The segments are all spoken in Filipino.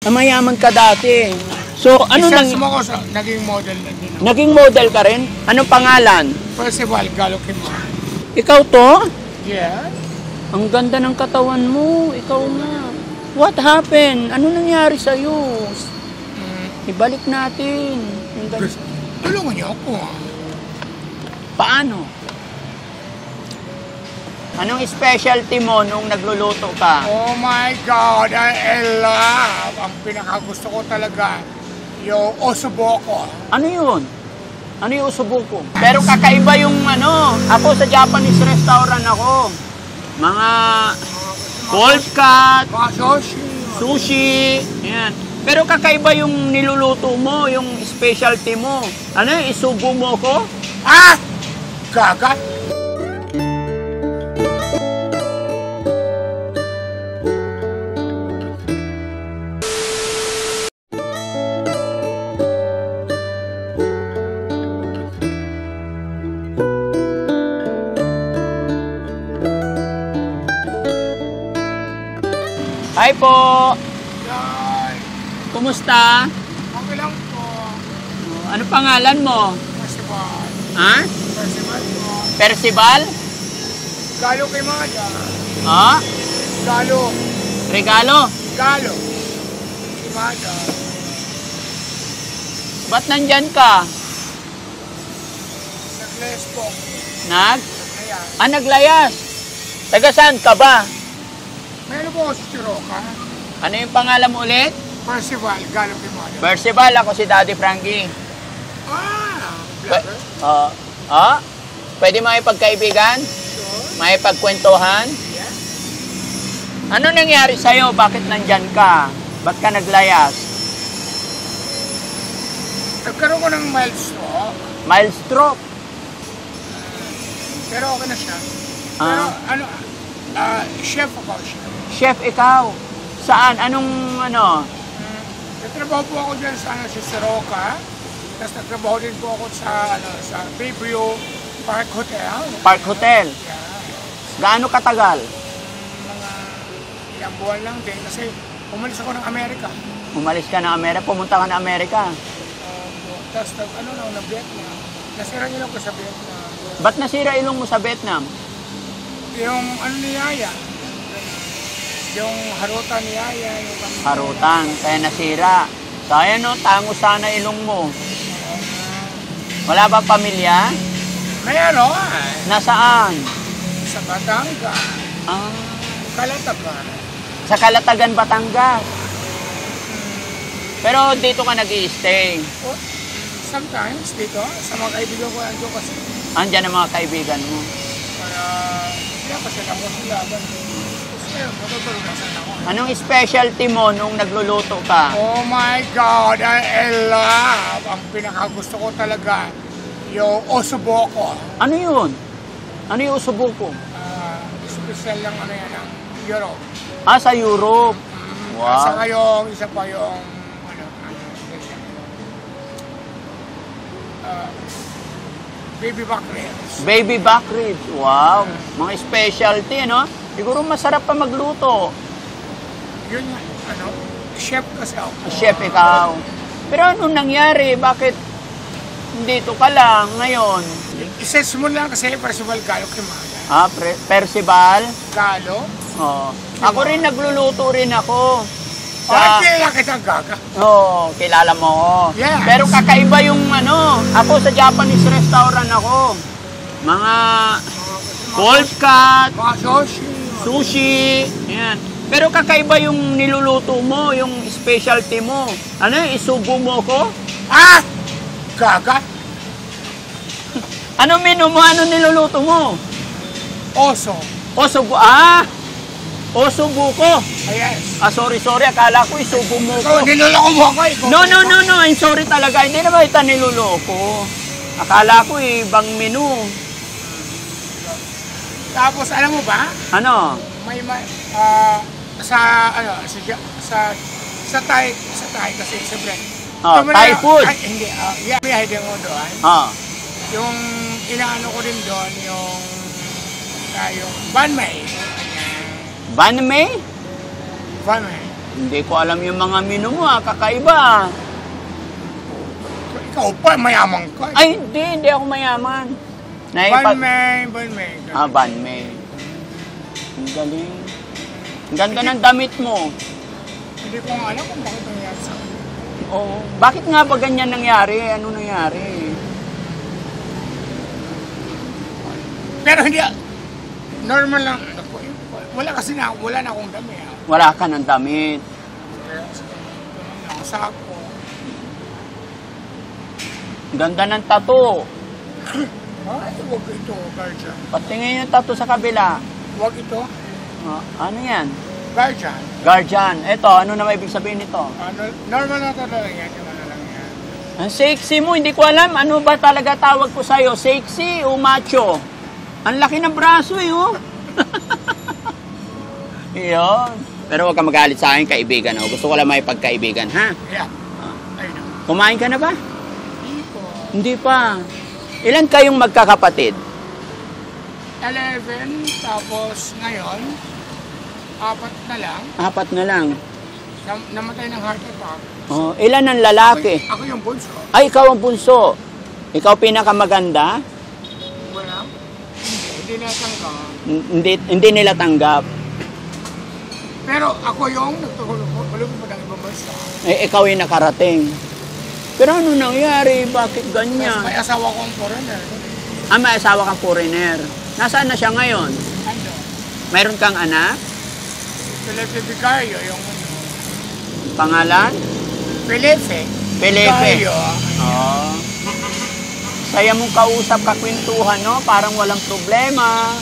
Mayaman ka dati. So, ano nang... Isa mo ko sa naging model na din. Naging model ka rin? Anong pangalan? Percival Galokimo. Ikaw to? Yeah. Ang ganda ng katawan mo. Ikaw nga. What happened? Ano nangyari sa'yo? Ibalik natin. Tulungan niyo ako. Paano? Anong specialty mo nung nagluluto ka? Oh my God, I love. Ang pinakagusto ko talaga, yung ossobuco. Ano yun? Ano yung usubuko? Pero kakaiba yung ano, ako sa Japanese restaurant ako. Mga cold cut, Mga sushi. sushi, yan. Pero kakaiba yung niluluto mo, yung specialty mo. Ano yung isubo mo ko? Ah! Gagat! Hi po! Yay! Kumusta? Okay lang po. Ano pangalan mo? Percival. Ha? Percival po. Percival? Galo kay Mada. Ha? Galo. Regalo? Galo. Si Mada. Ba't nandyan ka? Nag-les po. Ayan. Naglayas. Taga saan ka ba? Meron po ako sa Chiroca. Ano yung pangalan mo ulit? Percival, Galo kay Mada. Percival, ako si Daddy Frankie. Vlogger? Pwede makipagkaibigan? Sure. Makipagkwentuhan? Yeah. Ano nangyari sa'yo? Bakit nandyan ka? Ba't ka naglayas? Nagkaroon ko ng mild stroke. Mild stroke. Pero okay na siya. Pero chef ako siya. Chef, ikaw. Saan? Anong ano? Nagtrabaho po ako dyan sa Chiroca. Tapos nagtrabaho din po ako sa Bayview Park Hotel. Park Hotel. Yeah. Gaano katagal? Mga ilang buwan lang din. Kasi umalis ako ng Amerika. Umalis ka ng Amerika, pumunta ka ng Amerika. Tapos nag-Vietnam. Nasira nila ko sa Vietnam. Ba't nasira ilong mo sa Vietnam? Yung ni Yaya. Yung harutan ni Yaya. Harutan, kaya nasira. Kaya no, tango sana ilong mo. Wala ba pamilya? Mayroon. Nasaan? Sa Batangas. Kalatagan. Sa Kalatagan, Batangas. Pero dito ka nag-i-stay. Sometimes dito, sa mga kaibigan ko ando kasi. Andiyan ang mga kaibigan mo. Para, kaya kasi ako sila. Kasi matutulog na sana ako. Anong specialty mo nung nagluluto ka? Oh my God, I love. Ang pinakagusto ko talaga, yung ossobuco. Ano yun? Ano yung usubuko? Special lang yan ng Europe. Sa Europe. Wow. Isa pa yung, baby back ribs. Baby back ribs. Wow. Mga specialty, ano? Siguro masarap pa magluto. Yun nga, chef kasi ako. Chef, ikaw. Pero anong nangyari? Bakit dito ka lang ngayon? I-search mo lang kasi Percival Galo kay Mada. Percival? Galo? Oo. Ako rin nagluluto rin ako. Kilala kitang gaga. Oo, kilala mo ako. Yes. Pero kakaiba yung ako sa Japanese restaurant ako. Mga cold cut, Mga sushi. sushi, yan. Pero kakaiba yung niluluto mo, yung specialty mo. Ano yung isubo mo ko? Gaga. Ano menu mo? Ano niluluto mo? Oso. Osubuko. Yes. Sorry. Akala ko isubo mo ko. Niloloko mo ako. No. I'm sorry talaga. Hindi naman kita niloloko. Akala ko ibang menu. Tapos alam mo ba? Ano? May sa Thai kasi siyempre. Thai food. Hindi. May din mo doon. Yung inaano ko din doon yung banh mi. Banh mi? Banh mi. Hindi ko alam yung mga menu mo, kakaiba. Ikaw pa, mayaman ka. Ay, hindi ako mayaman. Banmei. Banmei. Ang galing. Ang ganda ng damit mo. Hindi ko nga alam kung bakit nangyari sa akin. Oo. Bakit nga ba ganyan nangyari? Ano nangyari? Pero hindi, normal lang. Wala na akong dami. Wala ka ng damit. Kaya, nakasako. Ang ganda ng tattoo. Ay, huwag ito, guardian. Patingin yung tattoo sa kabila. Huwag ito, Ano yan? guardian. Guardian. Ito, ano na ibig sabihin nito? Normal na talaga yan, yung ano lang yan. Ang sexy mo, hindi ko alam. Ano ba talaga tawag ko sa'yo? Sexy o macho? Ang laki ng braso eh, oh. Iyon. Pero huwag ka magalit sa akin, kaibigan. Oh. Gusto ko lang may pagkaibigan, ha? Yeah. Ayun na. Kumain ka na ba? Hindi ko. Hindi pa. Ilan kayong magkakapatid? 11, tapos ngayon, 4 na lang. 4 na lang. Namatay ng heart attack. Oh, ilan ang lalaki? Ako yung bunso. Ay, ikaw ang bunso. Ikaw pinakamaganda? Wala. Hindi natanggap. Hindi nila tanggap. Pero ako yung nagtulog pa ng ibang bansa. Eh, ikaw yung nakarating. Pero ano nangyari? Bakit ganyan? May asawa kong foreigner. May asawa kang foreigner. Nasaan na siya ngayon? Ano? Mayroon kang anak? Felipe Vicario, yung ano. Pangalan? Felipe. Felipe. Vicario. Oh. Saya mong kausap, kakwentuhan, no? Parang walang problema.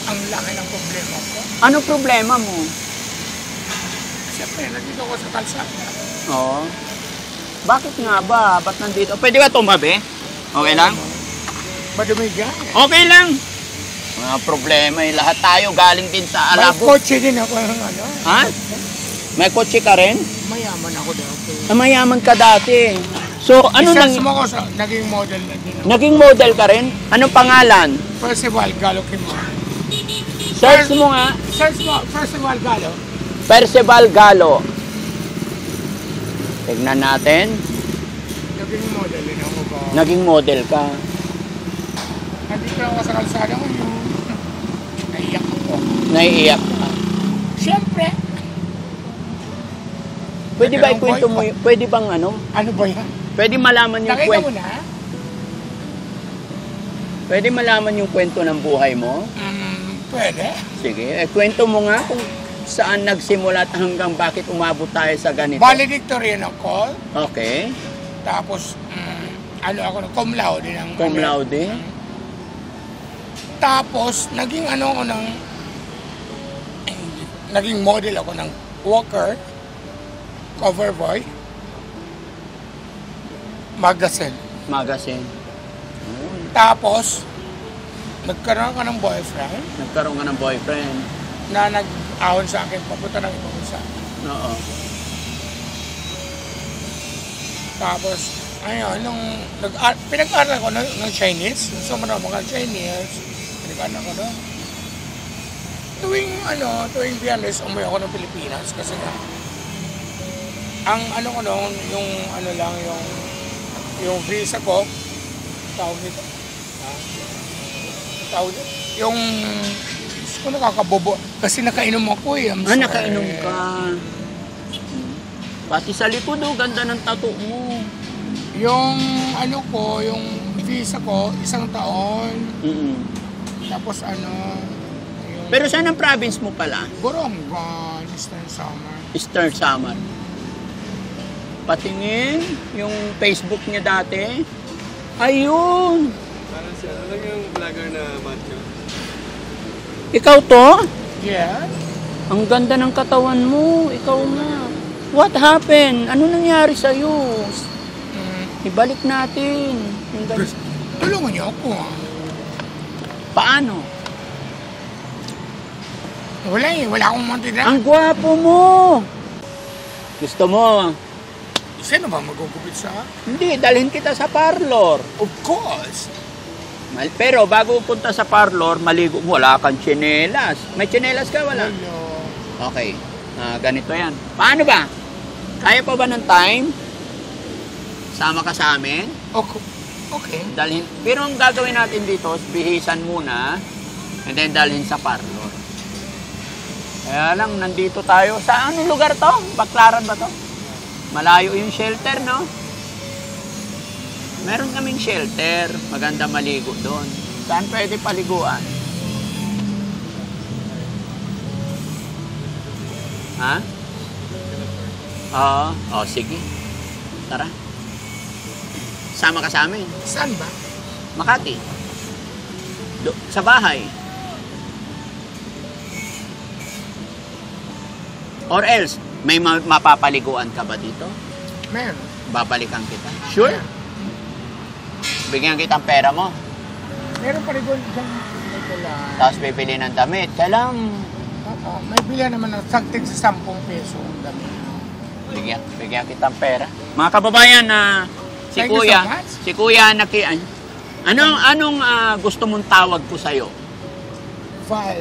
Ang laki ng problema ko. Ano problema mo? Siyempre, nandito ko sa kalsada. Oo. Bakit nga ba? Ba't nandito? Pwede ba tumabi? Okay lang? Madumi dyan. Okay lang. Mga problema eh. Lahat tayo galing din sa May alabo. kotse din ako ng ano. Ha? May kotse ka rin? Mayaman ako dati. Mayaman ka dati. So, ano nang... Isa mo ko sa naging model na din ako. Naging model ka rin? Anong pangalan? Percival Galo Kimo. Search mo nga. Search mo, Percival Galo. Percival Galo. Tignan natin. Naging model din ako ba? Naging model ka. Nandito ako sa kalsada ko yung naiyak ako. Naiiyak ka. Siyempre. Pwede ba ikwento mo yun? Pwede bang ano? Ano ba yan? Pwede malaman yung Nakita kwento. mo na? Pwede malaman yung kwento ng buhay mo? Pwede. Sige, kwento mo nga kung saan nagsimula at hanggang bakit umabot tayo sa ganito. Valedictorian ako. Okay. Tapos, ano ako, cum laude ng... Cum laude. Tapos, naging ano ako ng... Naging model ako ng Walker, cover boy, magazine. Magazine. Tapos, nagkaroon ka ng boyfriend Nagkaroon ka ng boyfriend. na nag-ahon sa akin, papunta ng ibang bansa. Oo. Tapos, ayun, pinag-aral ko ng Chinese. So, mga Chinese, pinag-aral ko doon. Tuwing Biyernes, umuwi ako ng Pilipinas kasi nga, ang ano ko noon, yung ano lang, yung visa ko, tawag nito, yung, kung nakakabobo, kasi nakainom ako eh. Nakainom ka. Pati sa likod, ganda ng tattoo mo. Yung ano ko, yung visa ko, 1 taon. Tapos Pero saan ang province mo pala? Borongan, Eastern Samar. Eastern Samar. Patingin yung Facebook niya dati. Ayun! Parang siya, ano lang yung vlogger na macho? Ikaw to? Yeah. Ang ganda ng katawan mo. Ikaw nga. What happened? Ano nangyari sa'yo? Ibalik natin. Yung Tulungan niyo ako. Paano? Wala akong matira. Ang gwapo mo! Gusto mo? Sino ba magugupit sa? Hindi, dalhin kita sa parlor. Of course. Pero bago punta sa parlor, maligo mo, wala kang tsinelas. May tsinelas ka, wala? Hello. Okay. Ganito yan. Paano ba? Kaya pa ba ng time? Sama ka sa amin? Okay. Dalhin. Pero ang gagawin natin dito, bihisan muna, and then dalhin sa parlor. Kaya lang, nandito tayo. Sa anong lugar to? Baclaran ba to? Malayo yung shelter, no? Meron kaming shelter. Maganda maligo doon. Saan pwede paliguan? Ha? Oo. Oh, sige. Tara. Sama ka sa amin. Saan ba? Makati. Sa bahay. Or else, may mapapaliguan ka ba dito? Meron. Babalikan kita. Sure? Bigyan kitang pera mo. Meron pa rin doon dyan. Ito lang. Tapos bibili ng damit. Kailang May bilhan naman ng sagtig sa 10 peso ang dami. bigyan kitang pera. Mga kababayan na si Thank you Kuya, so much. si Kuya anong gusto mong tawag ko sa'yo? Val.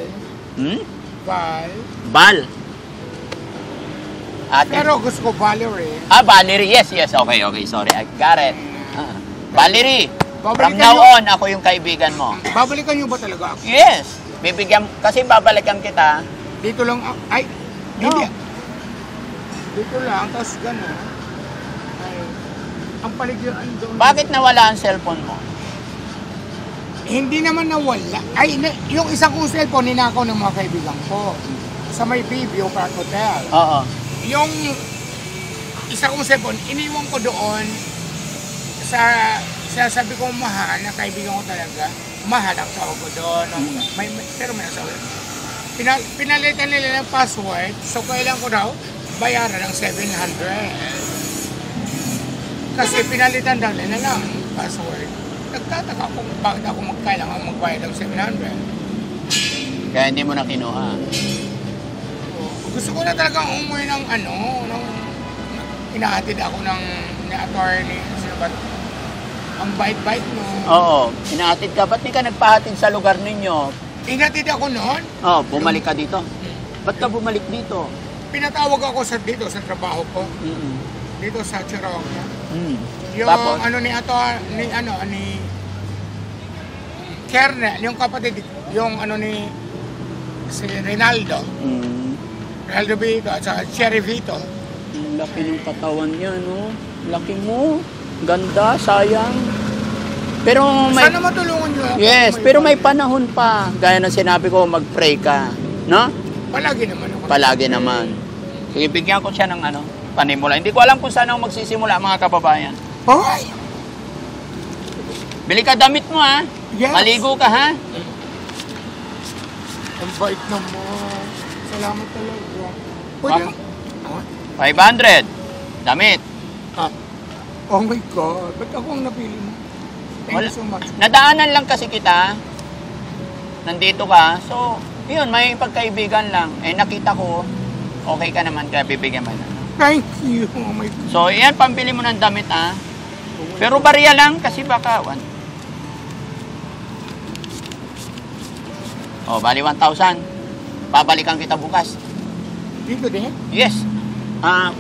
Hmm? Val. Bal. Ate. Pero gusto ko Valerie. Valerie. Yes. Okay. Sorry. I got it. Valerie. From Babalikan now niyo- on, ako yung kaibigan mo. Babalikan niyo ba talaga ako? Yes. Kasi babalikan kita. Dito lang ako. Ay, No. hindi. Dito lang, tapos gano'n. Ay, ang paligyan doon. Bakit nawala ang cellphone mo? Hindi naman nawala. Ay, yung isang kong cellphone, ninakaw ng mga kaibigan ko. Sa may View Park Hotel. Oo. Yung isa kong cellphone, iniwan ko doon sa sabi ko mahal, na kaibigan ko talaga, mahal ang tawag ko doon. Pero may asawa. Pinalitan nila ng password, so kailan ko daw bayaran ng 700. Kasi pinalitan daw nila ng password. Nagtataka kung bakit ako kailangan magbayad ng 700. Kaya hindi mo na kinuha. Gusto ko na talagang umuwi ng inahatid ako ng attorney. Sino ba? Ang bait-bait mo. Oo. Inaatid ka. Ba't di ka nagpahatid sa lugar ninyo? Inatid ako noon. Oo, bumalik ka dito. Ba't ka bumalik dito? Pinatawag ako dito sa trabaho ko. Mm-mm. Dito sa Chirogna. Mm. Yung Tapos? ni Kernel, yung kapatid, yung si Rinaldo. Rinaldo Vito at saka Cherry Vito. Ang laki ng katawan niya, no? Laki mo. Ganda, sayang. Pero may... Sana matulungan niyo ako. Yes, pero may panahon pa. Gaya ng sinabi ko, mag-pray ka. No? Palagi naman ako. Palagi naman. Sige, bigyan ko siya ng panimula. Hindi ko alam kung saan ako magsisimula, mga kababayan. Hoy! Bili ka damit mo, ha? Yes. Maligo ka, ha? Ang bait naman. Salamat talaga. Pwede. 500. Damit. Oh my God. Ba't ako ang napili mo? Thank you so much. Nadaanan lang kasi kita. Nandito ka. So, yun, may pagkaibigan lang. Nakita ko, okay ka naman, kaya bibigyan mo na. Thank you. Oh my God. So, yan, pambili mo ng damit, ha? Pero barya lang, kasi baka, bali 1,000. Babalikan kita bukas. Dito din? Yes.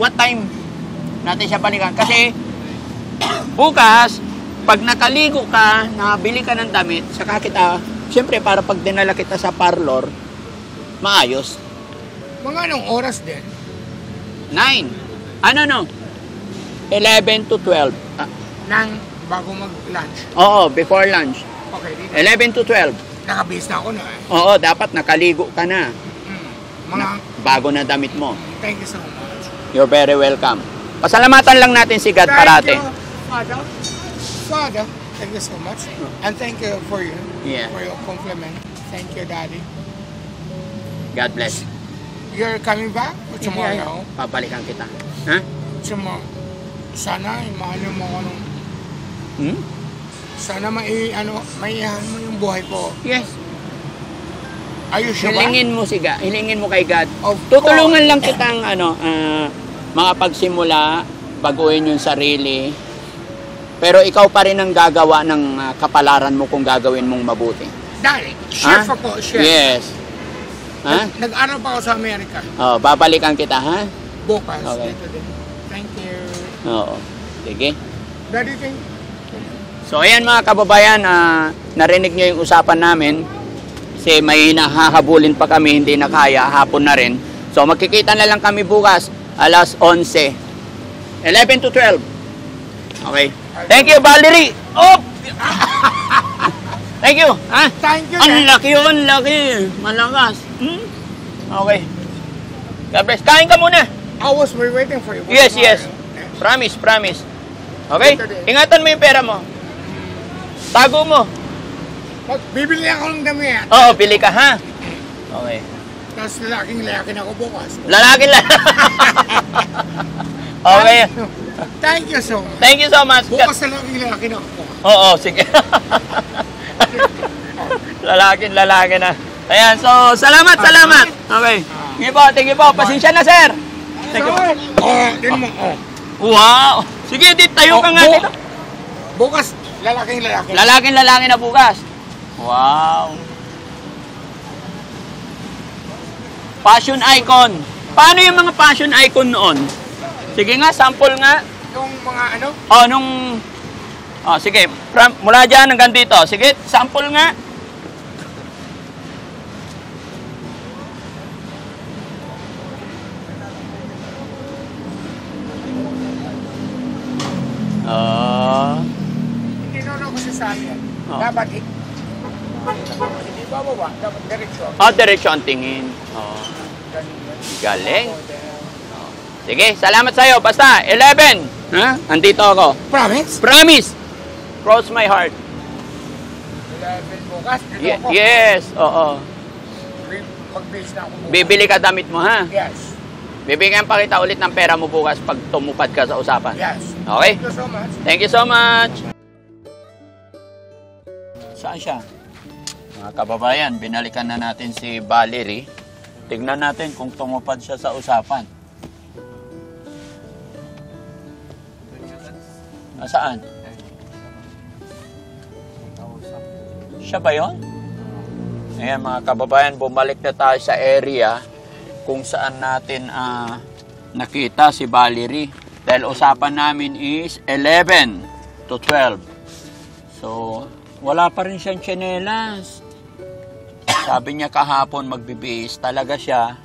What time natin siya balikan? Kasi, bukas, pag nakaligo ka, nabili ka ng damit, saka kita, siyempre para pag dinala kita sa parlor, maayos. Mga anong oras din? 9. 11 to 12. Nang bago mag-lunch. Oo, before lunch. Okay, dito. 11 to 12. Nakabase na ako na eh. Oo, dapat nakaligo ka na. Mga, Bago na damit mo. thank you so much. You're very welcome. Pasalamatan lang natin si God parate. Thank you, Father. Father, thank you so much. And thank you for your compliment. Thank you, Daddy. God bless. You're coming back tomorrow? Papalikan kita. Ha? Tomorrow. Sana, mahal mo ako nung... Sana maihan mo yung buhay ko. Yes. Are you sure? Hilingin mo hilingin mo kay God. Of Tutulungan lang kitang mga pagsimula, baguhin yung sarili. Pero ikaw pa rin ang gagawa ng kapalaran mo kung gagawin mong mabuti. Daddy, share po. Share. Yes. Ha? Nag-aral pa ako sa Amerika. Oh, babalikan kita, ha? Bukas. Okay. Dito din. Thank you. Oo. Sige. Daddy, thank you. So, ayan mga kababayan, narinig nyo yung usapan namin. Kasi may nahahabulin pa kami, hindi na kaya, hapon na rin. So, magkikita na lang kami bukas, alas 11. 11 to 12. Okay. Thank you, Valerie! Oh! Thank you! Ha? Thank you. Ang laki yun, laki. Malakas. Hmm? Okay. God bless. Kain ka muna. I was waiting for you. Yes, yes. Promise, promise. Okay? Ingatan mo yung pera mo. Tago mo. Bibili ako ng damit. Oo, pili ka, ha? Okay. Tapos lalaking ako bukas. Lalaki lang. Okay. Thank you so much. Thank you so much. Bukas lalaking ako. Oo, sige. Lalaki na. Ayan, so, salamat. Okay. Thank you po. Pasensya na, sir. Thank you po. Din mo. Wow. Sige, tayo ka nga dito. Bukas, lalaki. Lalaki na bukas. Wow. Fashion icon. Paano yung mga fashion icon noon? Sige nga, sample nga. Yung mga ano? Sige. Mula dyan hanggang dito. Sige, sample nga. Tinuro ko si Sammy. Dapat hindi bababa. Dapat direksyon. Diretso ang tingin. Galing. Sige, salamat sa'yo. Basta, 11. Ha? Andito ako. Promise? Promise. Cross my heart. 11 bukas. Dito ako. Yes, oo. Mag-base na ako bukas. Bibili ka damit mo, ha? Yes. Bibigyan pa kita ulit ng pera mo bukas pag tumupad ka sa usapan. Yes. Okay? Thank you so much. Thank you so much. Saan siya? Mga kababayan, binalikan na natin si Valerie. Tignan natin kung tumupad siya sa usapan. Nasaan? Siya ba yun? Ayan mga kababayan, bumalik na tayo sa area kung saan natin nakita si Valerie. Dahil usapan namin is 11 to 12. So, wala pa rin siyang tsinelas. Sabi niya kahapon magbibihis talaga siya.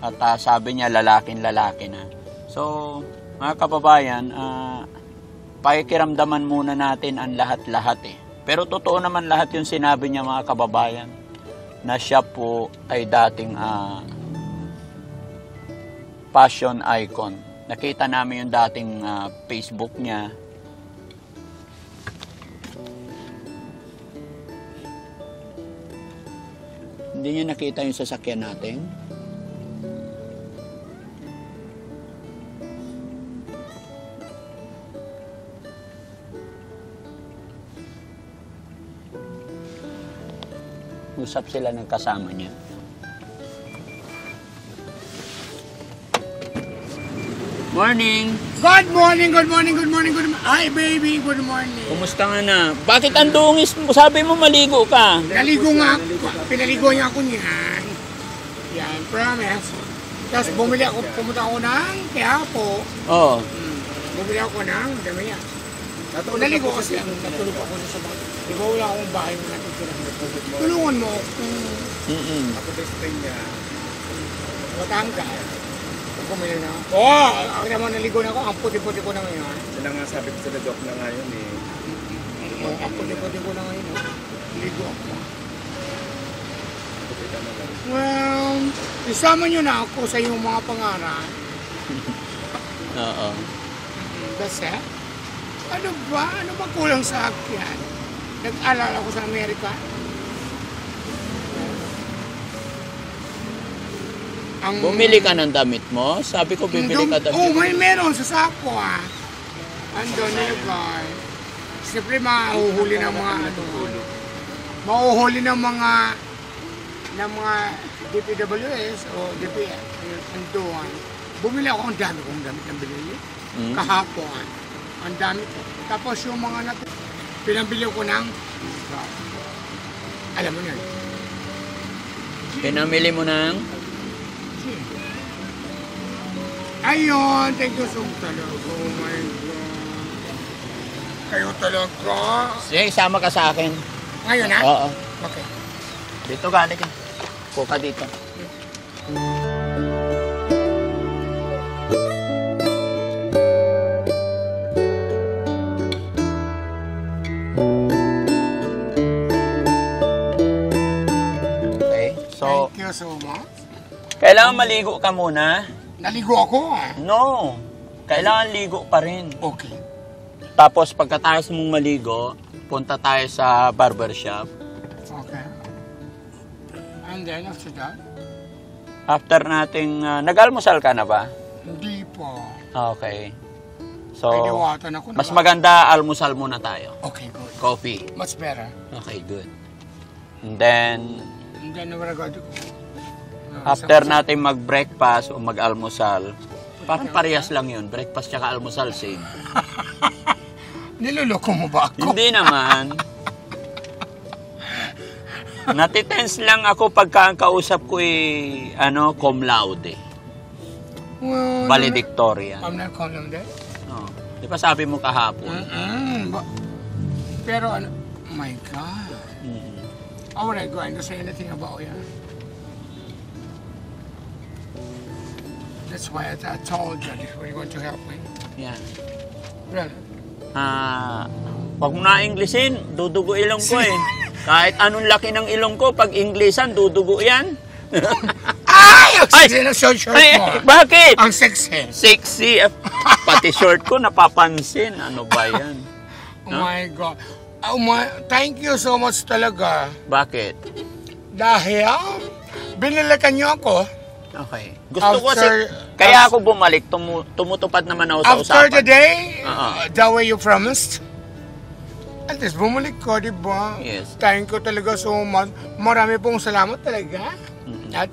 At sabi niya lalaki na. So, mga kababayan, pakikiramdaman muna natin ang lahat-lahat eh. Pero totoo naman lahat yung sinabi niya mga kababayan. Na siya po ay dating fashion icon. Nakita namin yung dating Facebook niya. Hindi niya nakita yung sasakyan natin. Usap sila ng kasama niya. Morning! Good morning. Hi, baby. Good morning. Kumusta nga na? Bakit ang dungis mo? Sabi mo maligo ka. Naligo nga ako. Pinaligo niya ako niyan. Yan, promise. Tapos pumunta ako ng Quiapo. Oo. Bumili ako ng damiya. Naligo kasi natulog ako sa bahay. Di ba wala akong bahay na natutulog. Tulungan mo ako. Ako best niya. Batangas. Kumili na. Ako naman naligo na ako. Ang puti-puti ko na ngayon. Sila nga sabi ko sila joke na ngayon eh. Ang puti-puti ko na ngayon. Ligo ako. Well, isama nyo na ako sa iyong mga pangarap. Oo. Kasi, ano ba? Ano ba kulang sa akin? Nag-alala ako sa Amerika. Bumili ka ng damit mo? Sabi ko bibili ka damit. Meron sa sako Andun nilagay. Siyempre mahuhuli ng mga mahuhuli ng mga DPWS o DPS. Andun. Bumili ako ang dami kong damit ng binili. Kahapon. Ang dami ko. Tapos yung mga pinambili ko ng alam mo yan. Pinamili mo ng... Ayun, thank you so much talaga. Oh my God. Kayo talaga. Sige, sama ka sa akin. Ngayon ha? Oo. Okay. Dito ka, halika. Puka dito. Okay, so, Thank you so much. kailangan maligo ka muna? Naligo ako ah. No. Kailangan ligo pa rin. Okay. Tapos pagkatapos mong maligo, punta tayo sa barbershop. Okay. And then after that? After nating... nag-almusal ka na ba? Hindi po. Okay. So, Ay, diwatan ako. mas maganda almusal muna tayo. Okay, good. Coffee. Much better. Okay, good. And then, And then we're going to go. after natin mag-breakfast o mag-almusal, parang parehas lang yun. Breakfast tsaka almusal, same. Niloloko mo ba ako? Hindi naman. Natitense lang ako pagka ang kausap ko cum laude. Well, Valedictorian. I'm not calling that. Oh. Di ba sabi mo kahapon? Pero ano, my God. Mm. I wouldn't going to say anything about you. That's why I told you that you're going to help me. Yeah. Really? Pag mo na-Englishin, dudugo ilong ko eh. Kahit anong laki ng ilong ko, pag Englishan, dudugo yan. Ay! Ang Ay! sexy na short Ay, mo. bakit? Ang sexy. Sexy. Pati short ko, napapansin. Ano ba yan? Oh my God. Oh my, thank you so much talaga. Bakit? Dahil binilikan niyo ako. Okay. Gusto ko kasi, After- kaya ako bumalik, tumutupad naman ako sa After the usapan. day, Oo. the way you promised, at least bumalik ko, di ba? Yes. Thank you talaga so much. Marami pong salamat talaga. Mm-mm. At,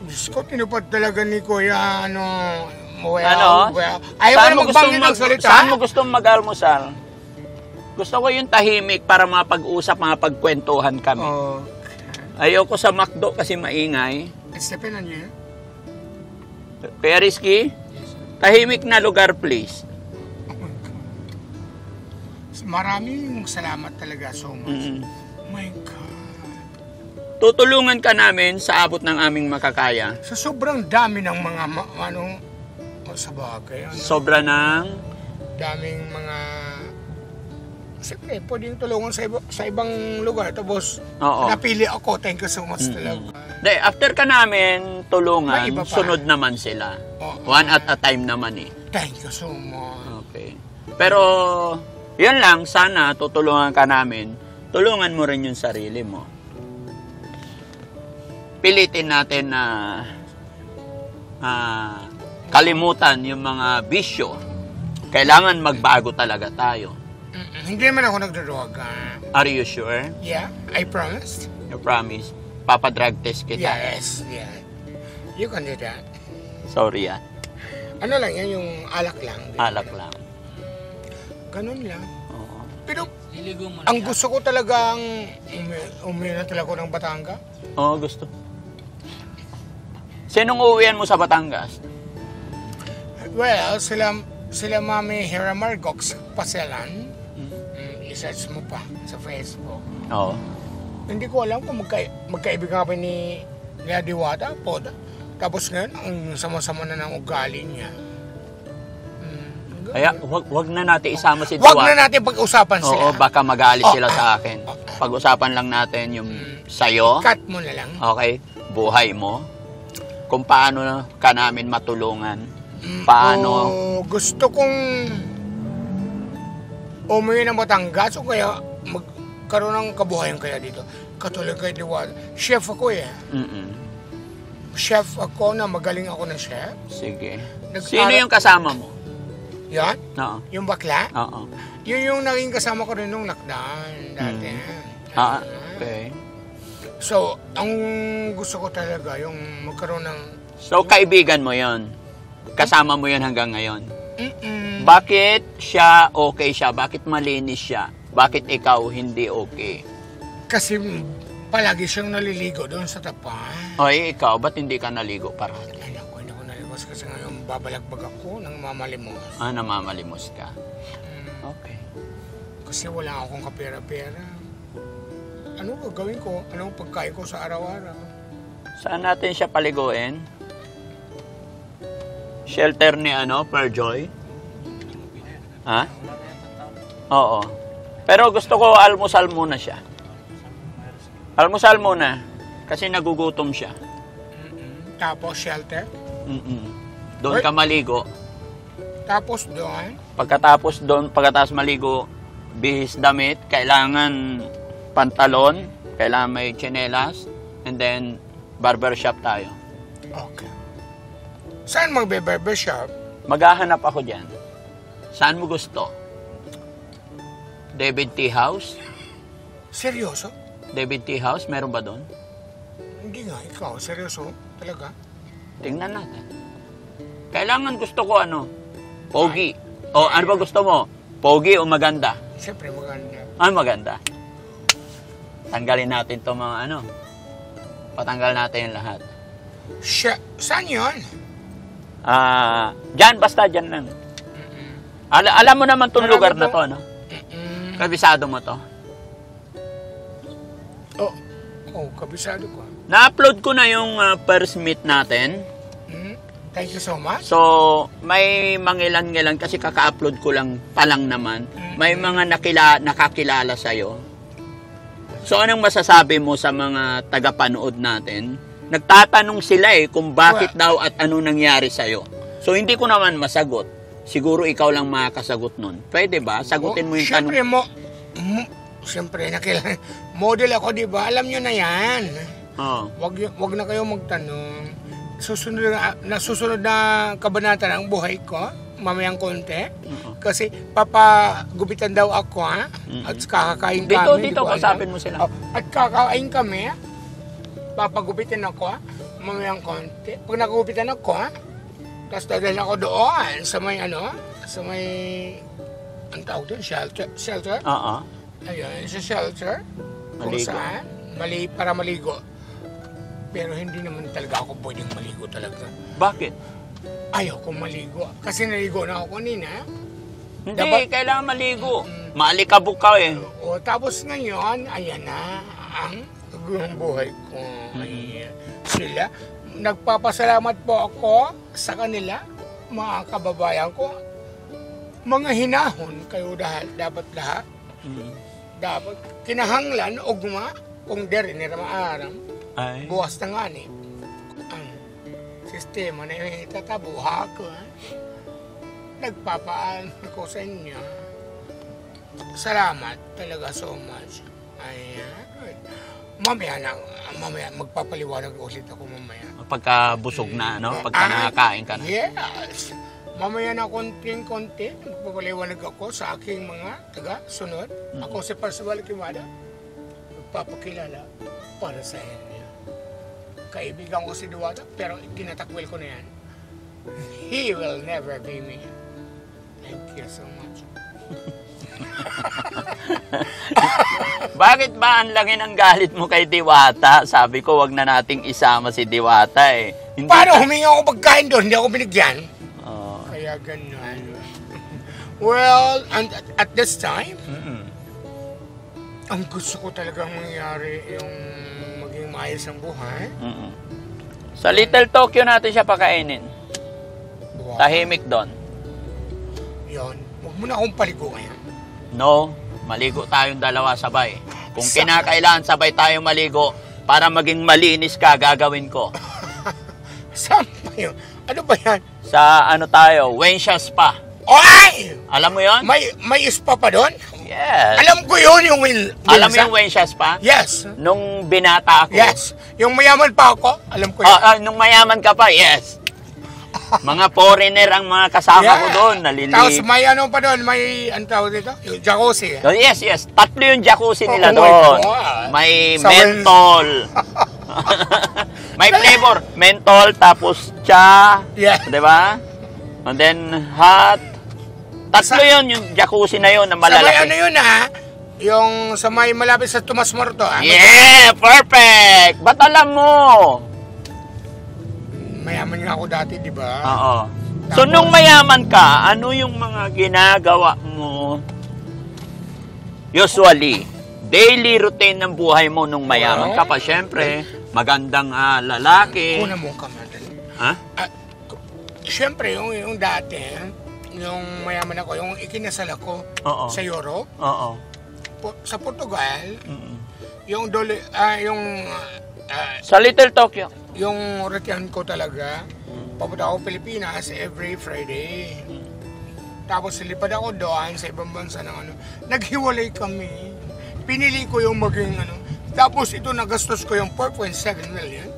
Diyos ko, tinupad talaga ni Kuya, well, Ano? well. Ayaw ko na magbanggit ng salita. Saan mo gustong mag-almusal? Gusto ko yung tahimik para mapag-usap, mapagkwentuhan kami. Oh, Ayoko sa McDo kasi maingay. it's depend on you. Kaya Rizky, tahimik na lugar please. Oh my God. Maraming salamat talaga so much. Mm-mm. Oh my God. Tutulungan ka namin sa abot ng aming makakaya. So, sobrang dami ng mga, sa bagay, Sobra ng... daming mga, siyempre, pwedeng tulungan sa ibang lugar. Tapos, Oo. napili ako. Thank you so much talaga. De, after ka namin May tulungan, iba pa. sunod naman sila. Oo. One at a time naman eh. Thank you so much. Okay. Pero, yun lang, sana tutulungan ka namin. Tulungan mo rin yung sarili mo. Pilitin natin na kalimutan yung mga bisyo. Kailangan magbago talaga tayo. Hindi man ako nagdodroga. Are you sure? Yeah, I promised. You promise? Papadrug test kita. Yes, yeah. You can do that. Sorry ah. Ano lang yan, yung alak lang. Alak lang. Ganun lang. Oo. Pero, ang gusto ko talagang umuwi na talaga ako ng Batangas. Oo, gusto. Sinong uuwian mo sa Batangas? Well, sila Mami Hera Margox Paselan. I-search mo pa sa Facebook. Oo. Hindi ko alam kung magkaibigan kami ni Diwata po. Tapos ngayon, ang sama-sama na ng ugali niya. Kaya wag na natin isama si Huwag Duwat. na natin pag-usapan sila. Oo, baka magalit sila sa akin. Pag-usapan lang natin yung sayo, Cut mo na lang. okay, buhay mo, kung paano ka namin matulungan, paano, Gusto kong umuwi ng Batangas o kaya magkaroon ng kabuhayan kaya dito. Katulad kay Diwata. Chef ako eh. Chef ako na magaling ako na chef. Sige. Nag-aral- Sino yung kasama mo? Yan. Oo. Yung bakla. Oo. Yun yung naging kasama ko rin nung lockdown dati. Okay. So, ang gusto ko talaga yung magkaroon ng... So, kaibigan mo yon, kasama mo yon hanggang ngayon. Mm-mm. Bakit siya okay siya? Bakit malinis siya? Bakit ikaw hindi okay? Kasi palagi siyang naliligo doon sa tapat. Ay, ikaw, ba't hindi ka naligo parati? Ay, naku, hindi ako naligo kasi ngayon babalagbag ako ng mamalimos. Namamalimos ka. Okay. Kasi wala akong kapera-pera. Ano gagawin ko? Anong pagkain ko sa araw-araw? Saan natin siya paliguin? Shelter ni Perjoy? Ha? Oo. Pero gusto ko almusal muna siya. Almusal muna. Kasi nagugutom siya. Tapos shelter? Doon ka maligo. Tapos doon? Pagkatapos maligo, bihis damit, kailangan pantalon, kailangan may tsinelas, and then barbershop tayo. Okay. Saan magbe-barbershop? Maghahanap ako dyan. Saan mo gusto? David Tea House? Seryoso? David Tea House, meron ba doon? Hindi nga, ikaw. Seryoso? Talaga? Tingnan natin. Kailangan gusto ko pogi. O ano ba gusto mo? Pogi o maganda? Siyempre maganda. Maganda. Tanggalin natin to mga Patanggal natin yung lahat. Saan yun? Dyan, basta dyan lang. Alam mo naman itong lugar na to, Kabisado mo to? Kabisado ko. Na-upload ko na yung first meet natin. Thank you so much. So, may mangilan-ngilan kasi kaka-upload ko lang palang naman. May mga nakakilala sa'yo. So, anong masasabi mo sa mga tagapanood natin? Nagtatanong sila kung bakit daw at ano nangyari sa'yo. So, hindi ko naman masagot. Siguro ikaw lang makakasagot nun. Pwede ba? Sagutin mo yung tanong. Siyempre, model ako, di ba? Alam nyo na yan. Wag na kayo magtanong. Susunod na kabanata ng buhay ko, mamayang konti. Kasi papagupitan daw ako, at kakakain kami. Dito, kasapin mo sila. At kakain kami, papagupitan ako, mamayang konti. Pag nagupitan ako, tapos dadalhin ako doon sa may ang tawag doon, shelter? Ayun, sa shelter. Kung saan, para maligo. Pero hindi naman talaga ako pwedeng maligo talaga. Bakit? Ayaw kong maligo. Kasi naligo na ako kanina. Hindi, kailangan maligo. Maalikabok ka Tapos ngayon, ayan na ang buhay ko. Sila, nagpapasalamat po ako sa kanila, mga kababayan ko. Mga hinahon kayo dapat lahat. Dapat kinahanglan, ugma, kung deri ni Ramaaram. Buwas na nga ang sistema na yung itatabuha ko. Nagpapaan ko sa inyo. Salamat talaga so much. Mamaya magpapaliwanag ulit ako mamaya. Pagka busog na, Pagka nakakain ka na. Yes. Mamaya na konting-konti, magpapaliwanag ako sa aking mga taga-sunod. Ako si Percival Quimada. Magpapakilala para sa inyo. Kaibigan ko si Diwata, pero tinatakwil ko na yan. He will never be me. Thank you so much. Bakit ba ang laki ng galit mo kay Diwata? Sabi ko, wag na nating isama si Diwata Hindi paano humingi ako pagkain doon? Hindi ako binigyan. Kaya ganun. Well, and at this time, ang gusto ko talagang mangyari yung maging maayos ang buhay. Sa Little Tokyo natin siya pakainin. Wow. Tahimik doon. Yun. Huwag mo na akong paligo ngayon. No, maligo tayong dalawa sabay. Kung kinakailangan sabay tayong maligo para maging malinis ka, gagawin ko. Saan ba yun? Ano ba yan? Sa Wensha Spa. Oy! Alam mo yon? May spa pa doon? Yes. Alam ko yun, yung Alam mo yung Wensha Spa? Yes. Nung binata ako. Yes. Yung mayaman pa ako, alam ko yun. Nung mayaman ka pa, yes. Mga foreigner ang mga kasama ko doon. Tapos may pa doon, may tawag dito? Yung jacuzzi. Yes. 3 yung jacuzzi nila doon. May mentol. May flavor. Mentol, tapos cha. Yeah. Diba? And then hot. 3 yun, yung jacuzzi na yun na malalaki. Sabay yun Yung sa may malapit sa Tomas Morato. Yeah! Perfect! Ba't alam mo? Mayaman nga ako dati, di ba? Oo. So, nung mayaman ka, ano yung mga ginagawa mo? Usually, daily routine ng buhay mo nung mayaman ka pa. Siyempre, magandang lalaki. Una mo ka, madali. Ha? Siyempre, yung dati, yung mayaman ako, yung ikinasal ako Oo. sa Europe, Oo. sa Portugal, Mm-mm. yung Sa Little Tokyo. yung return ko talaga, papunta ako Pilipinas every Friday. Tapos lipad ako doon sa ibang bansa ng ano. Naghiwalay kami. Pinili ko yung maging ano. Tapos ito nagastos ko yung 4.7 million.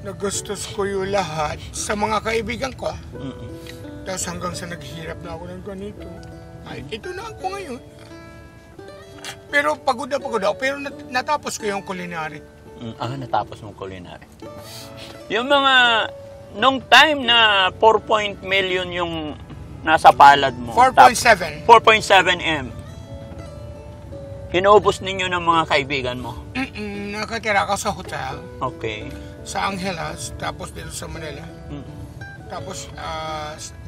Nagastos ko yung lahat sa mga kaibigan ko. Mm-mm. Tapos hanggang sa naghirap na ako ng ganito. Ay, ito na ako ngayon. Pero pagod ako. Pero natapos ko yung culinary. Natapos mong culinary. Yung mga, nung time na 4 million yung nasa palad mo. 4.7. 4.7 M. Inubos ninyo ng mga kaibigan mo. Nakatira ako sa hotel. Okay. Sa Angeles. Tapos dito sa Manila. Mm-mm. Tapos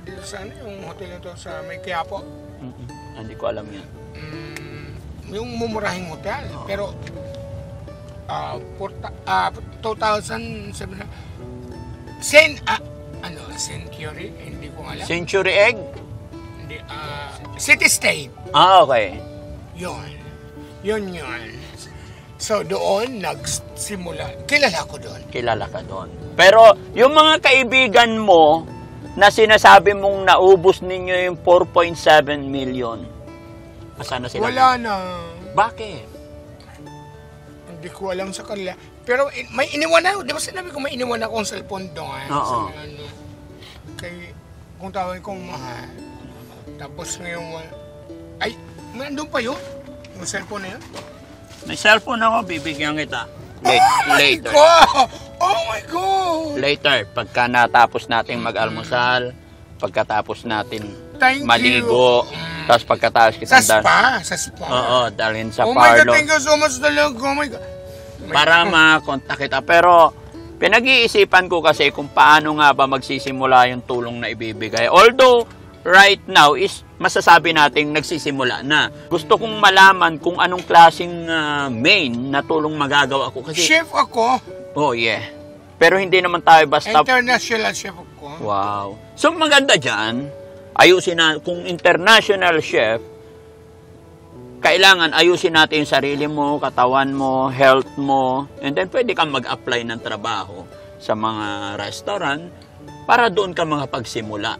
dito sa ano, yung hotel nito sa may Quiapo. Hindi ko alam yan. Yung mumurahing hotel. Pero 2,700 Century, hindi ko alam. Century Egg? Hindi, City State. Okay. Yun. So doon nagsimula. Kilala ko doon. Kilala ka doon. Pero yung mga kaibigan mo na sinasabi mong naubos ninyo yung 4.7 million, asan na sila? Wala na. Bakit? Hindi ko alam sa kanila. Pero may iniwan ako. Di ba sinabi ko may iniwan akong cellphone doon? Oo. Kung tawag kong mahal. Tapos ngayon, ay, nandun pa yun? Yung cellphone na yun? May cellphone ako, bibigyan kita. Later. Oh my God! Later, pagka natapos nating mag-almusal, pagkatapos natin Thank maligo, you. tapos pagkatapos Sa kita spa. Oo, dalhin sa Oh my God, parlo. thank you so much talaga. Oh my God. Para makontak kita. Pero pinag-iisipan ko kasi kung paano nga ba magsisimula yung tulong na ibibigay. Although, right now is masasabi nating nagsisimula na. Gusto kong malaman kung anong klaseng main na tulong magagawa ko. Kasi, Chef ako. oh yeah. Pero hindi naman tayo basta... International chef ako. Wow. So maganda dyan, ayusin na, kung international chef, kailangan ayusin natin yung sarili mo, katawan mo, health mo, and then pwede kang mag-apply ng trabaho sa mga restaurant para doon ka makapagsimula.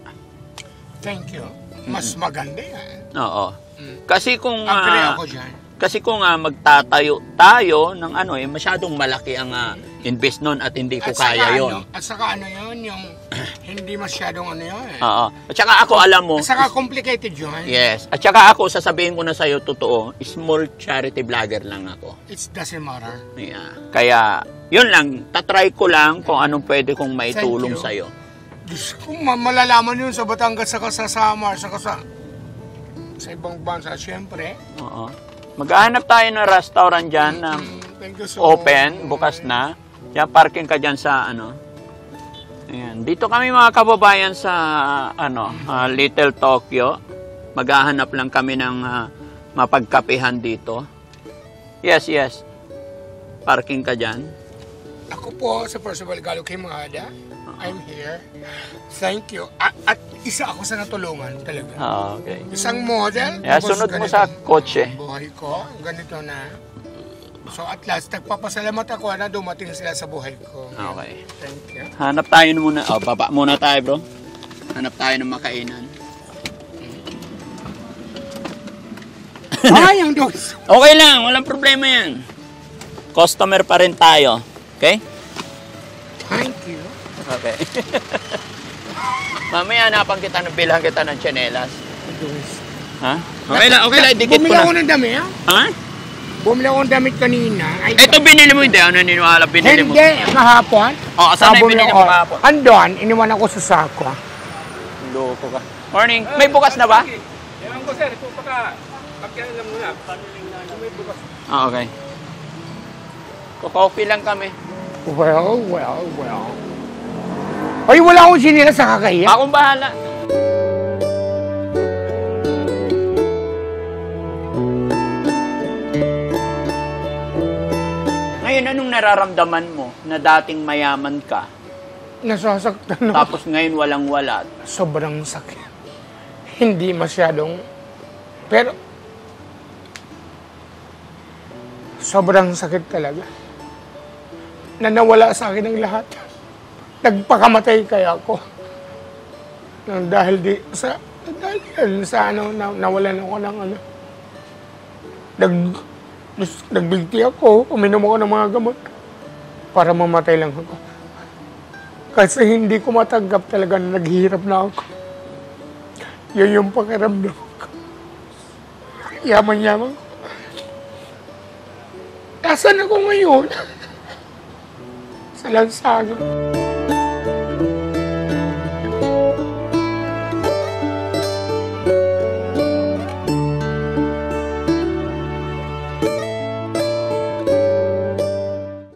Thank you. Mas maganda yan. Oo. Kasi kung Agree ako dyan. kasi kung magtatayo tayo ng ano masyadong malaki ang invest nun at hindi ko kaya yon. At saka ano yun, yung hindi masyadong ano yun. Oo. At saka ako alam mo, At saka complicated yun. yes. At saka ako, sasabihin ko na sa'yo, totoo, small charity vlogger lang ako. It doesn't matter. Yeah. Kaya, yun lang, tatry ko lang kung anong pwede kong maitulong Thank you. sa'yo. Diyos ko, malalaman yun sa Batangas, saka sa Samar, saka sa ibang bansa, syempre. Oo. Maghahanap tayo ng restaurant dyan na Thank you so open, bukas na. Yan, parking ka dyan sa ano. Ayan. Dito kami mga kababayan sa Little Tokyo. Maghahanap lang kami ng mapagkapihan dito. Yes, yes. Parking ka dyan. Ako po, sa Percival Galo kay Mada. I'm here. Thank you. At isa ako sa natulungan talaga. Okay. Isang model. Yeah, tapos sunod mo ganito sa ang kotse. buhay ko, ganito na. So at last, nagpapasalamat ako na dumating sila sa buhay ko. Okay. Thank you. Hanap tayo muna. Baba muna tayo, bro. Hanap tayo ng makainan. Ay, ang dos. Okay lang, walang problema yan. Customer pa rin tayo. Okay? Thank you. Okay. Mamaya hanapan kita, bilhan kita ng tsinelas. Ha? Okay lang, idikit ko Bumili ako na. ng dami, ha? Ha? Bumili ako ng damit kanina. Ay, Ito binili mo, hindi. Ano niniwala binili mo? hindi, kahapon. O, saan na yung binili mo kahapon? Andon, iniwan ako sa sako. Loko ka. Morning. May bukas na ba? Ewan ko sir, ito baka Kailan mo na, may bukas. Ah, okay. Coffee lang kami. Well. Ay, wala akong sinira sa kakahiya. Akong bahala. Ngayon, anong nararamdaman mo na dating mayaman ka, Nasasaktan ako. tapos ngayon walang-wala? Sobrang sakit. Hindi masyadong... Pero... Sobrang sakit talaga. Na nawala sa akin ang lahat. Nagpakamatay kaya ako. Dahil sa nawalan ako ng ano. Nagbigti ako, uminom ako ng mga gamot para mamatay lang ako. Kasi hindi ko matanggap talaga na naghihirap na ako. Yun yung pakiramdam ko. Yaman-yaman ko. Nasaan ako ngayon? Sa lansangan.